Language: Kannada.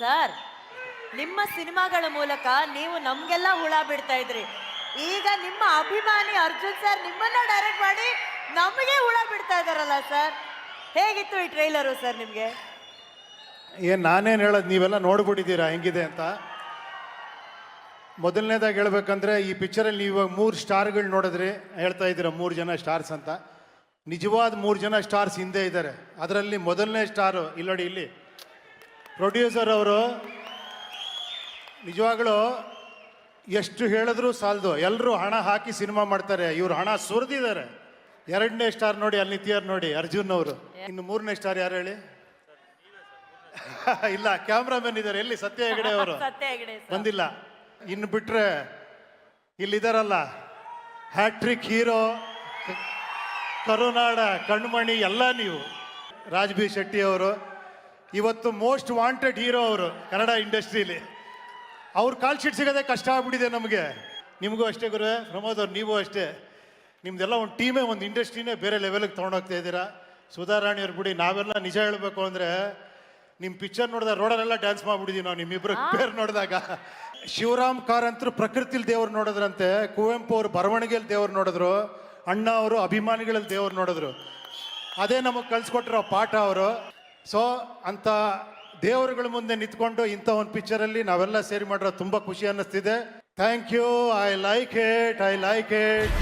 ಸರ್, ನಿಮ್ಮ ಸಿನಿಮಾಗಳ ಮೂಲಕ ನೀವು ನಮ್ಗೆಲ್ಲ ಹುಳ ಬಿಡ್ತಾ ಇದ್ರಿ. ಈಗ ನಿಮ್ಮ ಅಭಿಮಾನಿ ಅರ್ಜುನ್ ಸರ್ ನಿಮ್ಮನ್ನ ಡೈರೆಕ್ಟ್ ಮಾಡಿ ನಮಗೆ ಹುಳ ಬಿಡ್ತಾ ಇದಾರಲ್ಲ ಸರ್. ಹೇಗಿತ್ತು ಈ ಟ್ರೈಲರು ಸರ್ ನಿಮ್ಗೆ? ಏನು ನಾನೇನು ಹೇಳೋದು, ನೀವೆಲ್ಲ ನೋಡ್ಬಿಟ್ಟಿದ್ದೀರಾ ಹೆಂಗಿದೆ ಅಂತ. ಮೊದಲನೇದಾಗಿ ಹೇಳ್ಬೇಕಂದ್ರೆ ಈ ಪಿಕ್ಚರಲ್ಲಿ ನೀವು ಇವಾಗ 3 ಸ್ಟಾರ್ಗಳು ನೋಡಿದ್ರಿ, ಹೇಳ್ತಾ ಇದ್ದೀರಾ 3 ಜನ ಸ್ಟಾರ್ಸ್ ಅಂತ. ನಿಜವಾದ 3 ಜನ ಸ್ಟಾರ್ಸ್ ಹಿಂದೆ ಇದ್ದಾರೆ. ಅದರಲ್ಲಿ ಮೊದಲನೇ ಸ್ಟಾರು ಇಲ್ಲಿ ನೋಡಿ, ಇಲ್ಲಿ ಪ್ರೊಡ್ಯೂಸರ್ ಅವರು ನಿಜವಾಗ್ಲೂ ಎಷ್ಟು ಹೇಳಿದ್ರು ಸಾಲದು, ಎಲ್ಲರೂ ಹಣ ಹಾಕಿ ಸಿನಿಮಾ ಮಾಡ್ತಾರೆ, ಇವ್ರು ಹಣ ಸುರಿದಿದ್ದಾರೆ. 2ನೇ ಸ್ಟಾರ್ ನೋಡಿ ಅಲ್ಲಿ ನಿಂತಿಯಾರು ನೋಡಿ, ಅರ್ಜುನ್ ಅವರು. ಇನ್ನು 3ನೇ ಸ್ಟಾರ್ ಯಾರು ಹೇಳಿ? ಇಲ್ಲ, ಕ್ಯಾಮ್ರಾಮನ್ ಇದ್ದಾರೆ. ಎಲ್ಲಿ? ಸತ್ಯ ಹೆಗಡೆ ಅವರು ಬಂದಿಲ್ಲ. ಇನ್ನು ಬಿಟ್ರೆ ಇಲ್ಲಿದ್ದಾರಲ್ಲ, ಹ್ಯಾಟ್ರಿಕ್ ಹೀರೋ, ಕರುನಾಡ ಕಣ್ಮಣಿ ಎಲ್ಲ ನೀವು, ರಾಜ್ ಬಿ ಶೆಟ್ಟಿ ಅವರು. ಇವತ್ತು ಮೋಸ್ಟ್ ವಾಂಟೆಡ್ ಹೀರೋ ಅವರು ಕನ್ನಡ ಇಂಡಸ್ಟ್ರೀಲಿ. ಅವ್ರ ಕಾಲ್ ಶೀಟ್ ಸಿಗೋದೇ ಕಷ್ಟ ಆಗ್ಬಿಟ್ಟಿದೆ ನಮಗೆ. ನಿಮಗೂ ಅಷ್ಟೇ ಗುರುವೆ, ಪ್ರಮೋದ್ ಅವ್ರು ನೀವು ಅಷ್ಟೇ. ನಿಮ್ದೆಲ್ಲ ಒಂದು ಟೀಮೇ, ಒಂದು ಇಂಡಸ್ಟ್ರಿನೇ ಬೇರೆ ಲೆವೆಲ್ಗೆ ತೊಗೊಂಡೋಗ್ತಾ ಇದ್ದೀರಾ. ಸುಧಾರಾಣಿಯವ್ರು ಬಿಡಿ, ನಾವೆಲ್ಲ ನಿಜ ಹೇಳಬೇಕು ಅಂದರೆ ನಿಮ್ಮ ಪಿಕ್ಚರ್ ನೋಡಿದಾಗ ರೋಡಲ್ಲೆಲ್ಲ ಡ್ಯಾನ್ಸ್ ಮಾಡಿಬಿಟ್ಟಿದ್ದೀವಿ ನಾವು ನಿಮ್ಮಿಬ್ಬರು ಪೇರ್ ನೋಡಿದಾಗ. ಶಿವರಾಮ್ ಕಾರಂತರು ಪ್ರಕೃತಿಲಿ ದೇವ್ರು ನೋಡಿದ್ರಂತೆ, ಕುವೆಂಪು ಅವರು ಬರವಣಿಗೆಯಲ್ಲಿ ದೇವ್ರು ನೋಡಿದ್ರು, ಅಣ್ಣ ಅವರು ಅಭಿಮಾನಿಗಳಲ್ಲಿ ದೇವ್ರು ನೋಡಿದ್ರು. ಅದೇ ನಮಗೆ ಕಲಿಸ್ಕೊಟ್ಟಿರೋ ಪಾಠ ಅವರು. ಸೊ ಅಂಥ ದೇವರುಗಳ ಮುಂದೆ ನಿಂತ್ಕೊಂಡು ಇಂಥ ಒಂದು ಪಿಕ್ಚರಲ್ಲಿ ನಾವೆಲ್ಲ ಸೇರಿ ಮಾಡಿರೋ ತುಂಬ ಖುಷಿ ಅನ್ನಿಸ್ತಿದೆ. Thank you. I like it.